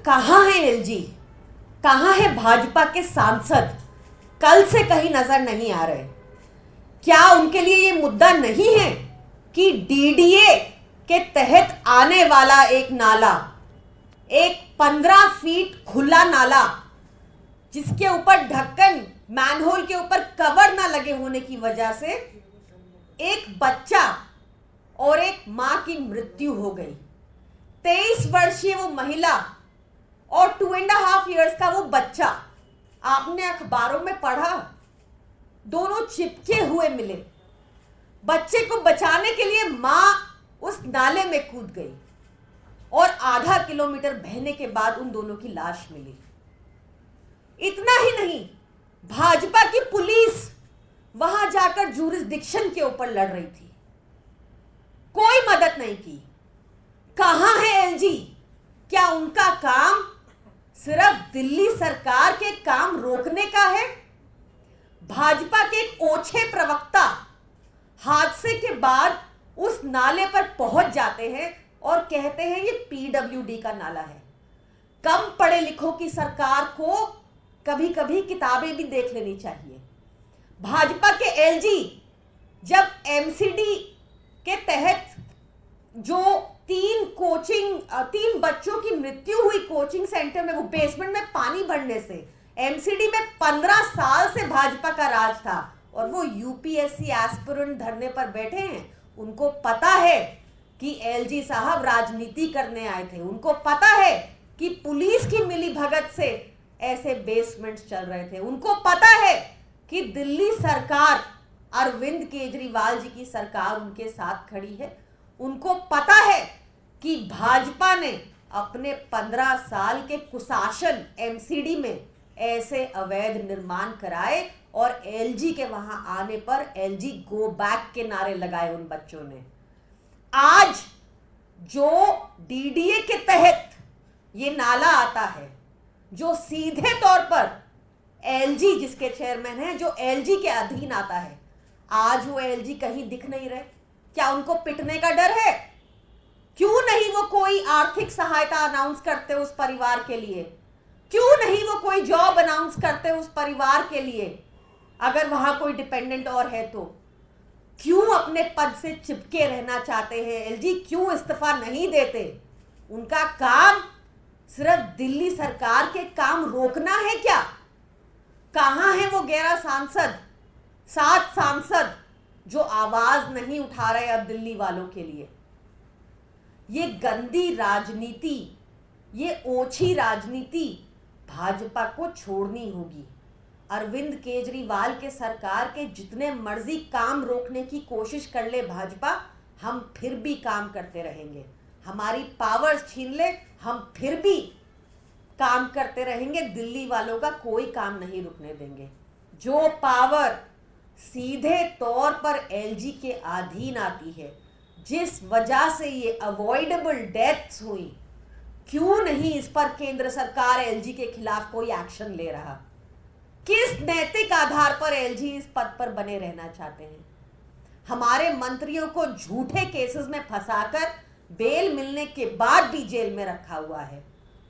कहाँ है एलजी? कहाँ है भाजपा के सांसद? कल से कहीं नजर नहीं आ रहे। क्या उनके लिए ये मुद्दा नहीं है कि डीडीए के तहत आने वाला एक नाला, एक 15 फीट खुला नाला जिसके ऊपर ढक्कन, मैनहोल के ऊपर कवर ना लगे होने की वजह से एक बच्चा और एक मां की मृत्यु हो गई। 23 वर्षीय वो महिला और 2.5 इयर्स का वो बच्चा, आपने अखबारों में पढ़ा, दोनों चिपके हुए मिले। बच्चे को बचाने के लिए मां उस नाले में कूद गई और आधा किलोमीटर बहने के बाद उन दोनों की लाश मिली। इतना ही नहीं, भाजपा की पुलिस वहां जाकर जुरिस्डिक्शन के ऊपर लड़ रही थी, कोई मदद नहीं की। कहां है एलजी? क्या उनका काम सिर्फ दिल्ली सरकार के काम रोकने का है? भाजपा के एक ओछे प्रवक्ता हादसे के बाद उस नाले पर पहुंच जाते हैं और कहते हैं ये पीडब्ल्यूडी का नाला है। कम पढ़े लिखों की सरकार को कभी कभी किताबें भी देख लेनी चाहिए। भाजपा के एलजी जब एमसीडी के तहत जो 3 बच्चों की मृत्यु हुई कोचिंग सेंटर में, वो बेसमेंट में पानी भरने से, एमसीडी में 15 साल से भाजपा का राज था और वो यूपीएससी एस्पिरेंट धरने पर बैठे हैं। उनको पता है कि एलजी साहब राजनीति करने आए थे, उनको पता है कि पुलिस की मिली भगत से ऐसे बेसमेंट्स चल रहे थे, उनको पता है कि दिल्ली सरकार, अरविंद केजरीवाल जी की सरकार उनके साथ खड़ी है, उनको पता है कि भाजपा ने अपने 15 साल के कुशासन एमसीडी में ऐसे अवैध निर्माण कराए और एलजी के वहां आने पर एलजी गो बैक के नारे लगाए उन बच्चों ने। आज जो डीडीए के तहत ये नाला आता है, जो सीधे तौर पर एलजी जिसके चेयरमैन हैं, जो एलजी के अधीन आता है, आज वो एलजी कहीं दिख नहीं रहे। क्या उनको पिटने का डर है? क्यों नहीं वो कोई आर्थिक सहायता अनाउंस करते उस परिवार के लिए? क्यों नहीं वो कोई जॉब अनाउंस करते उस परिवार के लिए? अगर वहां कोई डिपेंडेंट और है तो क्यों अपने पद से चिपके रहना चाहते हैं एलजी? क्यों इस्तीफा नहीं देते? उनका काम सिर्फ दिल्ली सरकार के काम रोकना है क्या? कहां है वो 11 सांसद, 7 सांसद जो आवाज नहीं उठा रहे अब दिल्ली वालों के लिए? ये गंदी राजनीति, ये ओछी राजनीति भाजपा को छोड़नी होगी। अरविंद केजरीवाल के सरकार के जितने मर्जी काम रोकने की कोशिश कर ले भाजपा, हम फिर भी काम करते रहेंगे। हमारी पावर्स छीन ले, हम फिर भी काम करते रहेंगे। दिल्ली वालों का कोई काम नहीं रुकने देंगे। जो पावर सीधे तौर पर एलजी के अधीन आती है, जिस वजह से ये अवॉइडेबल डेथ्स हुई, क्यों नहीं इस पर केंद्र सरकार एलजी के खिलाफ कोई एक्शन ले रहा? किस नैतिक आधार पर एलजी इस पद पर बने रहना चाहते हैं? हमारे मंत्रियों को झूठे केसेस में फंसाकर बेल मिलने के बाद भी जेल में रखा हुआ है,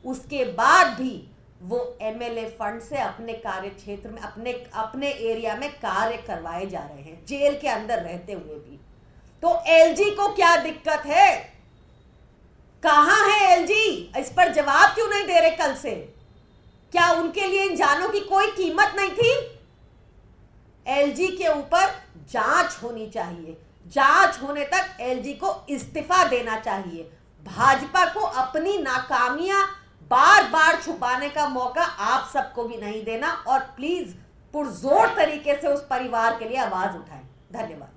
उसके बाद भी वो एमएलए फंड से अपने कार्य क्षेत्र में, अपने एरिया में कार्य करवाए जा रहे हैं, जेल के अंदर रहते हुए भी। तो एलजी को क्या दिक्कत है? कहां है एलजी? इस पर जवाब क्यों नहीं दे रहे कल से? क्या उनके लिए इन जानों की कोई कीमत नहीं थी? एलजी के ऊपर जांच होनी चाहिए। जांच होने तक एलजी को इस्तीफा देना चाहिए। भाजपा को अपनी नाकामियां बार बार छुपाने का मौका आप सबको भी नहीं देना और प्लीज पुरजोर तरीके से उस परिवार के लिए आवाज उठाएं। धन्यवाद।